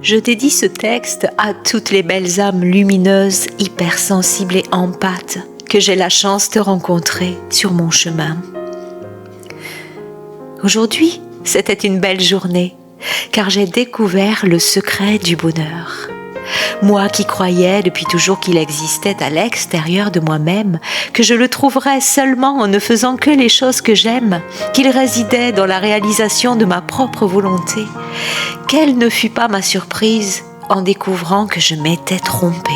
Je dédie ce texte à toutes les belles âmes lumineuses, hypersensibles et empathes que j'ai la chance de rencontrer sur mon chemin. Aujourd'hui, c'était une belle journée, car j'ai découvert le secret du bonheur. Moi qui croyais depuis toujours qu'il existait à l'extérieur de moi-même, que je le trouverais seulement en ne faisant que les choses que j'aime, qu'il résidait dans la réalisation de ma propre volonté, quelle ne fut pas ma surprise en découvrant que je m'étais trompée.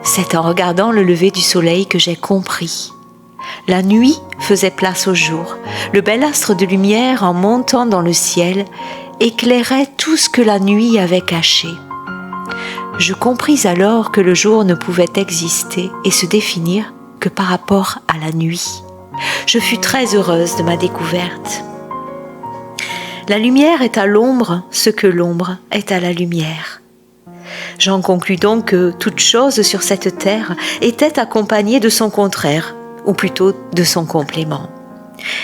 C'est en regardant le lever du soleil que j'ai compris. La nuit faisait place au jour. Le bel astre de lumière en montant dans le ciel éclairait tout ce que la nuit avait caché. Je compris alors que le jour ne pouvait exister et se définir que par rapport à la nuit. Je fus très heureuse de ma découverte. La lumière est à l'ombre ce que l'ombre est à la lumière. J'en conclus donc que toute chose sur cette terre était accompagnée de son contraire, ou plutôt de son complément.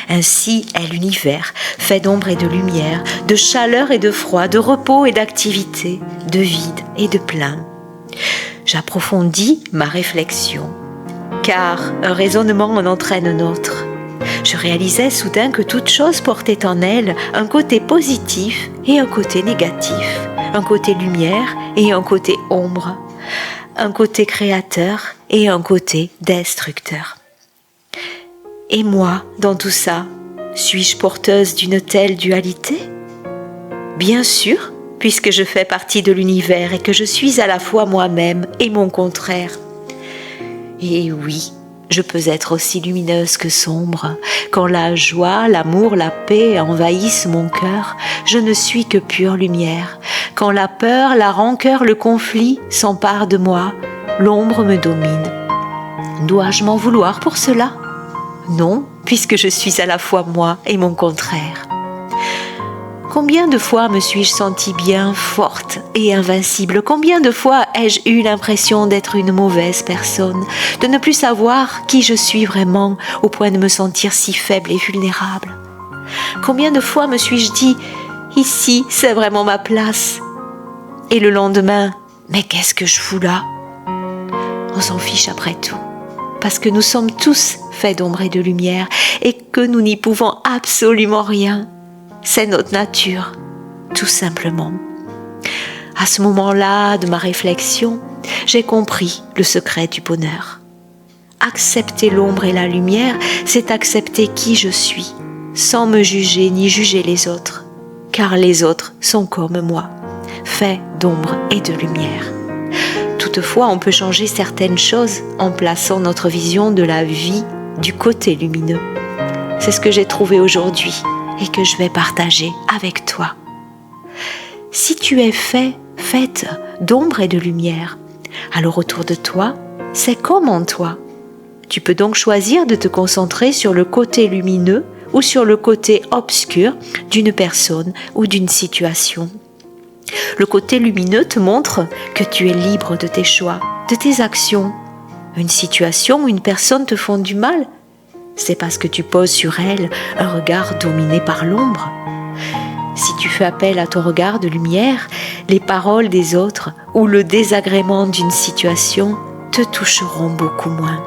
Ainsi est l'univers, fait d'ombre et de lumière, de chaleur et de froid, de repos et d'activité, de vide et de plein. J'approfondis ma réflexion, car un raisonnement en entraîne un autre. Je réalisais soudain que toute chose portait en elle un côté positif et un côté négatif, un côté lumière et un côté ombre, un côté créateur et un côté destructeur. Et moi, dans tout ça, suis-je porteuse d'une telle dualité ? Bien sûr, puisque je fais partie de l'univers et que je suis à la fois moi-même et mon contraire. Et oui, je peux être aussi lumineuse que sombre. Quand la joie, l'amour, la paix envahissent mon cœur, je ne suis que pure lumière. Quand la peur, la rancœur, le conflit s'emparent de moi, l'ombre me domine. Dois-je m'en vouloir pour cela ? Non, puisque je suis à la fois moi et mon contraire. Combien de fois me suis-je sentie bien forte et invincible ? Combien de fois ai-je eu l'impression d'être une mauvaise personne, de ne plus savoir qui je suis vraiment, au point de me sentir si faible et vulnérable ? Combien de fois me suis-je dit « Ici, c'est vraiment ma place ?» Et le lendemain « Mais qu'est-ce que je fous là ?» On s'en fiche après tout, parce que nous sommes tous faits d'ombre et de lumière et que nous n'y pouvons absolument rien. C'est notre nature, tout simplement. À ce moment-là de ma réflexion, j'ai compris le secret du bonheur. Accepter l'ombre et la lumière, c'est accepter qui je suis, sans me juger ni juger les autres, car les autres sont comme moi, faits d'ombre et de lumière. Toutefois, on peut changer certaines choses en plaçant notre vision de la vie du côté lumineux. C'est ce que j'ai trouvé aujourd'hui et que je vais partager avec toi. Si tu es faite d'ombre et de lumière, alors autour de toi, c'est comme en toi. Tu peux donc choisir de te concentrer sur le côté lumineux ou sur le côté obscur d'une personne ou d'une situation. Le côté lumineux te montre que tu es libre de tes choix, de tes actions. Une situation ou une personne te font du mal, c'est parce que tu poses sur elle un regard dominé par l'ombre. Si tu fais appel à ton regard de lumière, les paroles des autres ou le désagrément d'une situation te toucheront beaucoup moins.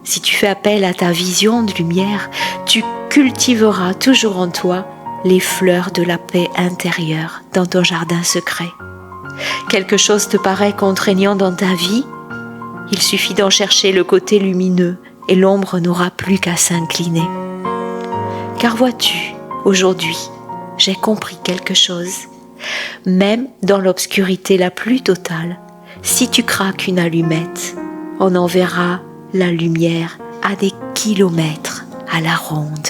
Si tu fais appel à ta vision de lumière, tu cultiveras toujours en toi les fleurs de la paix intérieure dans ton jardin secret. Quelque chose te paraît contraignant dans ta vie, il suffit d'en chercher le côté lumineux et l'ombre n'aura plus qu'à s'incliner. Car vois-tu, aujourd'hui, j'ai compris quelque chose. Même dans l'obscurité la plus totale, si tu craques une allumette, on en verra la lumière à des kilomètres à la ronde.